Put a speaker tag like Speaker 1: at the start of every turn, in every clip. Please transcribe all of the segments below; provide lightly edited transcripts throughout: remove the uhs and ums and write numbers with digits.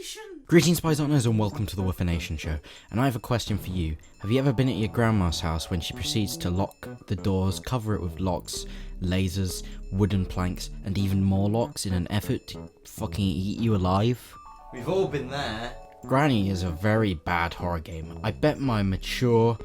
Speaker 1: WoofInation!
Speaker 2: Greetings, Pythoners, and welcome to the WoofInation show. And I have a question for you. Have you ever been at your grandma's house when she proceeds to lock the doors, cover it with locks, lasers, wooden planks, and even more locks in an effort to fucking eat you alive?
Speaker 3: We've all been there.
Speaker 2: Granny is a very bad horror game. I bet my mature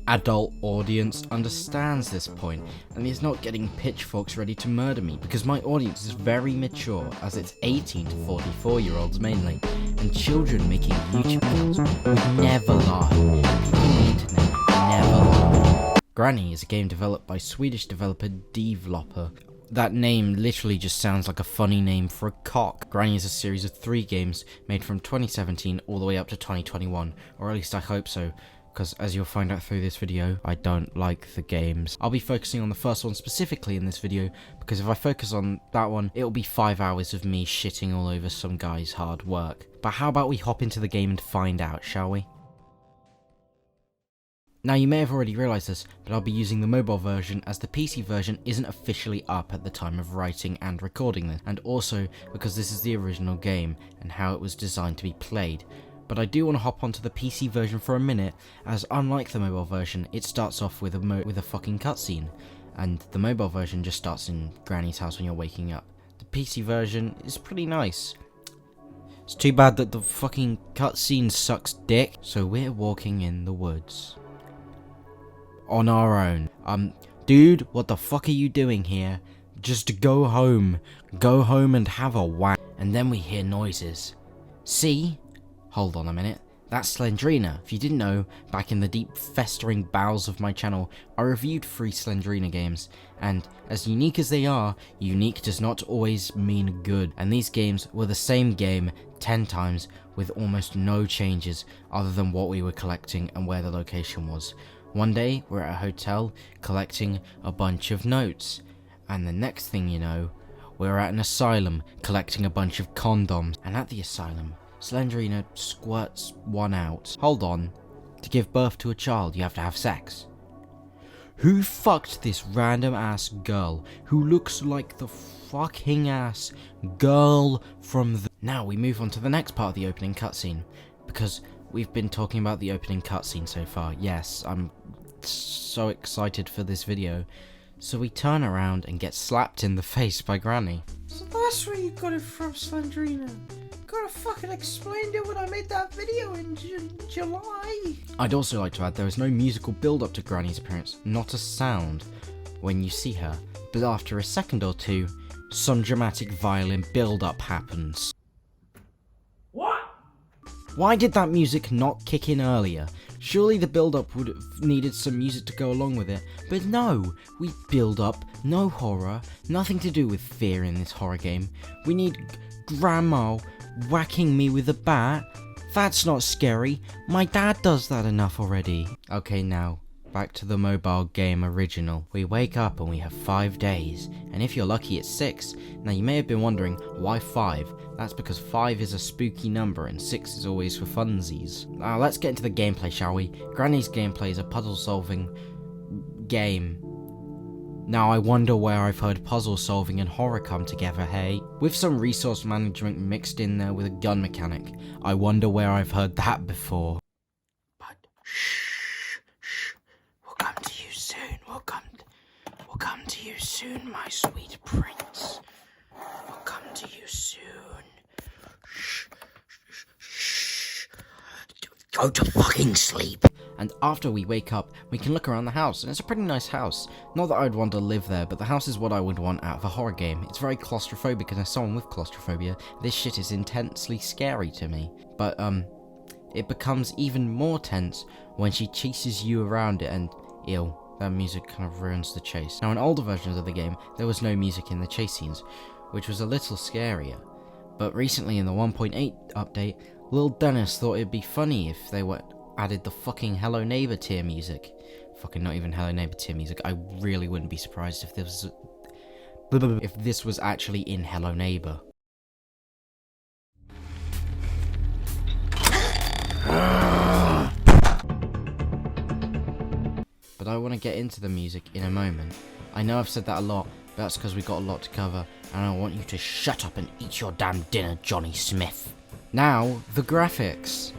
Speaker 2: adult audience understands this point and is not getting pitchforks ready to murder me, because my audience is very mature, as it's 18 to 44-year-olds mainly, and children making YouTube videos would never lie. People on the internet never lie. Granny is a game developed by Swedish developer Developer. That name literally just sounds like a funny name for a cock. Granny is a series of 3 games made from 2017 all the way up to 2021, or at least I hope so, because as you'll find out through this video, I don't like the games. I'll be focusing on the first one specifically in this video, because if I focus on that one, it'll be 5 hours of me shitting all over some guy's hard work. But how about we hop into the game and find out, shall we? Now, you may have already realised this, but I'll be using the mobile version as the PC version isn't officially up at the time of writing and recording this, and also because this is the original game and how it was designed to be played. But I do want to hop onto the PC version for a minute, as unlike the mobile version, it starts off with a fucking cutscene, and the mobile version just starts in Granny's house when you're waking up. The PC version is pretty nice. It's too bad that the fucking cutscene sucks dick. So we're walking in the woods. On our own. Dude, what the fuck are you doing here? Just go home. Go home and have a whack. And then we hear noises. See? Hold on a minute. That's Slendrina. If you didn't know, back in the deep festering bowels of my channel, I reviewed 3 Slendrina games, and as unique as they are, unique does not always mean good, and these games were the same game 10 times with almost no changes other than what we were collecting and where the location was. One day, we're at a hotel collecting a bunch of notes, and the next thing you know, we're at an asylum collecting a bunch of condoms, and at the asylum, Slendrina squirts one out. Hold on. To give birth to a child, you have to have sex. Who fucked this random ass girl who looks like the fucking ass girl from the... Now we move on to the next part of the opening cutscene, because we've been talking about the opening cutscene so far. Yes, I'm so excited for this video. So we turn around and get slapped in the face by Granny.
Speaker 1: So that's where you got it from, Slendrina. Gotta fucking explain it when I made that video in July.
Speaker 2: I'd also like to add there is no musical build-up to Granny's appearance, not a sound when you see her, but after a second or two, some dramatic violin build-up happens.
Speaker 1: What?
Speaker 2: Why did that music not kick in earlier? Surely the build-up would have needed some music to go along with it, but no, we build up, no horror, nothing to do with fear in this horror game. We need Grandma whacking me with a bat? That's not scary. My dad does that enough already. Okay, now, back to the mobile game original. We wake up and we have 5 days, and if you're lucky it's 6. Now you may have been wondering, why 5? That's because 5 is a spooky number and 6 is always for funsies. Now let's get into the gameplay, shall we? Granny's gameplay is a puzzle solving game. Now I wonder where I've heard puzzle solving and horror come together, hey? With some resource management mixed in there with a gun mechanic. I wonder where I've heard that before. But shh, we'll come to you soon. We'll come to you soon, my sweet prince. We'll come to you soon. Shh. Go to fucking sleep. And after we wake up, we can look around the house, and it's a pretty nice house. Not that I'd want to live there, but the house is what I would want out of a horror game. It's very claustrophobic, and as someone with claustrophobia, this shit is intensely scary to me. But, it becomes even more tense when she chases you around it, and ew, that music kind of ruins the chase. Now, in older versions of the game, there was no music in the chase scenes, which was a little scarier. But recently in the 1.8 update, Lil Dennis thought it'd be funny if they added the fucking Hello Neighbor tier music. Fucking not even Hello Neighbor tier music. I really wouldn't be surprised if this was actually in Hello Neighbor. But I want to get into the music in a moment. I know I've said that a lot, but that's because we've got a lot to cover, and I want you to shut up and eat your damn dinner, Johnny Smith. Now, the graphics.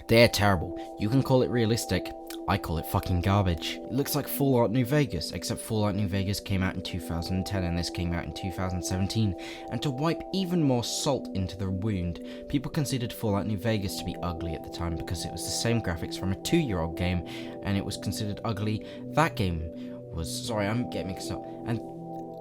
Speaker 2: They're terrible. You can call it realistic. I call it fucking garbage. It looks like Fallout New Vegas, except Fallout New Vegas came out in 2010 and this came out in 2017. And to wipe even more salt into the wound, people considered Fallout New Vegas to be ugly at the time because it was the same graphics from a 2-year-old game and it was considered ugly. That game was, sorry, I'm getting mixed up.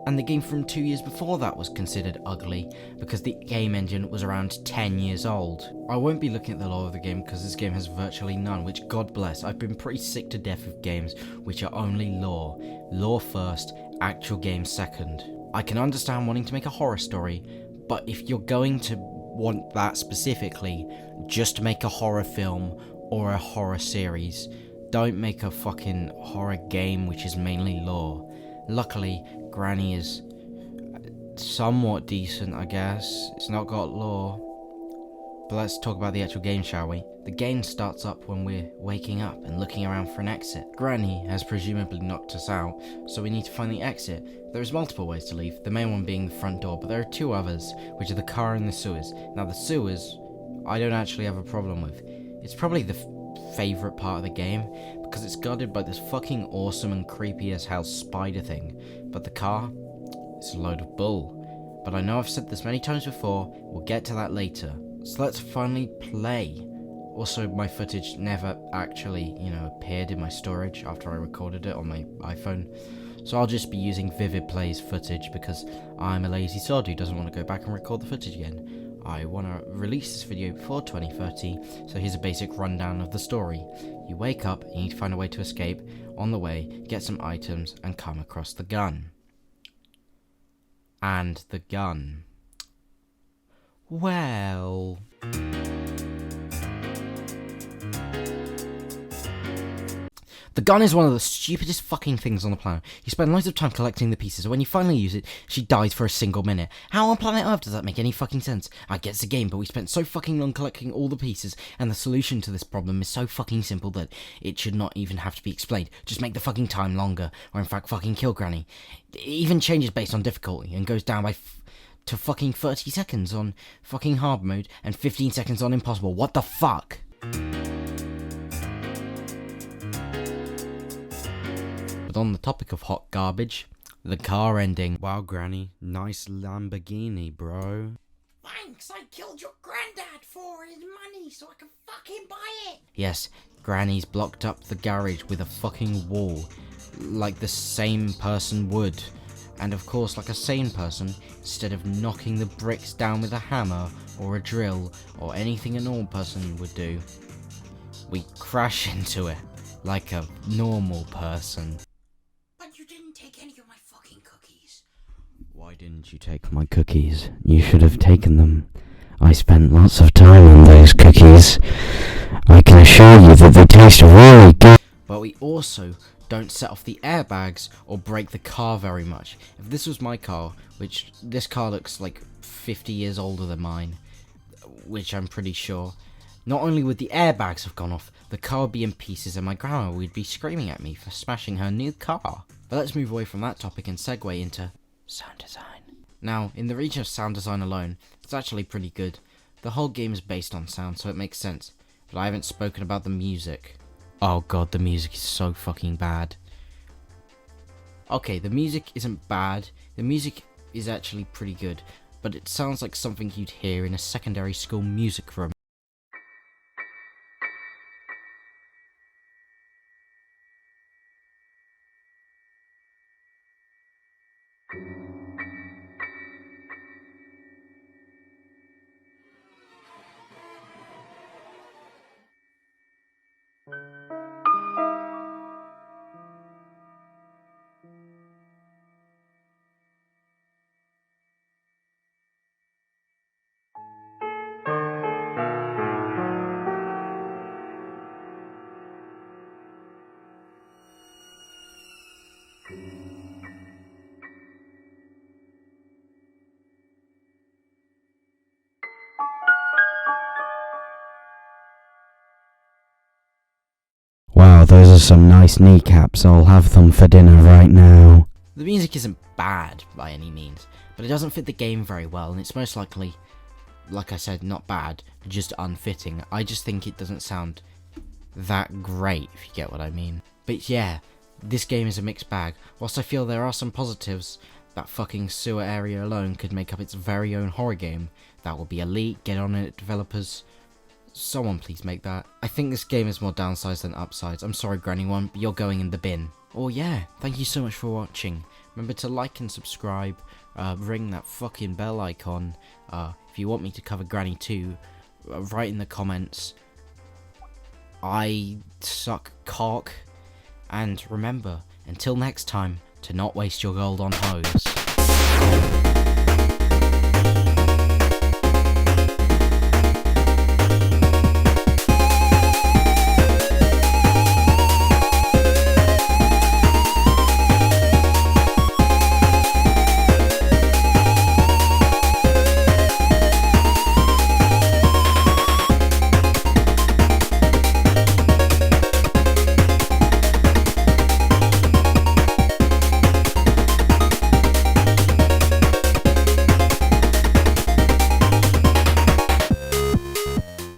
Speaker 2: And the game from 2 years before that was considered ugly because the game engine was around 10 years old. I won't be looking at the lore of the game because this game has virtually none, which God bless. I've been pretty sick to death of games which are only lore. Lore first, actual game second. I can understand wanting to make a horror story, but if you're going to want that specifically, just make a horror film or a horror series. Don't make a fucking horror game which is mainly lore. Luckily, Granny is somewhat decent, I guess. It's not got lore. But let's talk about the actual game, shall we? The game starts up when we're waking up and looking around for an exit. Granny has presumably knocked us out, so we need to find the exit. There's multiple ways to leave, the main one being the front door, but there are 2 others, which are the car and the sewers. Now the sewers, I don't actually have a problem with. It's probably the favourite part of the game, because it's guarded by this fucking awesome and creepy as hell spider thing. But the car, it's a load of bull. But I know I've said this many times before, we'll get to that later. So let's finally play. Also, my footage never actually, appeared in my storage after I recorded it on my iPhone. So I'll just be using Vivid Play's footage because I'm a lazy sod who doesn't want to go back and record the footage again. I want to release this video before 2030, so here's a basic rundown of the story. You wake up, you need to find a way to escape. On the way, get some items and come across the gun. And the gun. Well... The gun is one of the stupidest fucking things on the planet. You spend loads of time collecting the pieces, and when you finally use it, she dies for a single minute. How on planet Earth does that make any fucking sense? I get it's a game, but we spent so fucking long collecting all the pieces, and the solution to this problem is so fucking simple that it should not even have to be explained. Just make the fucking time longer, or in fact fucking kill Granny. It even changes based on difficulty, and goes down by to fucking 30 seconds on fucking hard mode, and 15 seconds on impossible. What the fuck? But on the topic of hot garbage, the car ending. Wow, Granny, nice Lamborghini, bro.
Speaker 1: Thanks, I killed your granddad for his money so I can fucking buy it.
Speaker 2: Yes, Granny's blocked up the garage with a fucking wall, like the same person would. And of course, like a sane person, instead of knocking the bricks down with a hammer or a drill or anything a normal person would do, we crash into it like a normal person.
Speaker 1: But you didn't take any of my fucking cookies.
Speaker 2: Why didn't you take my cookies? You should have taken them. I spent lots of time on those cookies. I can assure you that they taste really good. But we also don't set off the airbags or break the car very much. If this was my car, which this car looks like 50 years older than mine, which I'm pretty sure, not only would the airbags have gone off, the car would be in pieces and my grandma would be screaming at me for smashing her new car. But let's move away from that topic and segue into sound design. Now, in the region of sound design alone, it's actually pretty good. The whole game is based on sound, so it makes sense. But I haven't spoken about the music. Oh god, the music is so fucking bad. Okay, the music isn't bad. The music is actually pretty good. But it sounds like something you'd hear in a secondary school music room. Wow, those are some nice kneecaps. I'll have them for dinner right now. The music isn't bad by any means, but it doesn't fit the game very well, and it's most likely like I said, not bad, just unfitting. I just think it doesn't sound that great, if you get what I mean. But yeah, this game is a mixed bag. Whilst I feel there are some positives, that fucking sewer area alone could make up its very own horror game. That would be elite, get on it, developers. Someone please make that. I think this game is more downsides than upsides. I'm sorry, Granny One, but you're going in the bin. Oh yeah, thank you so much for watching. Remember to like and subscribe, ring that fucking bell icon. If you want me to cover Granny 2, write in the comments. I suck cock. And remember, until next time, to not waste your gold on hoes.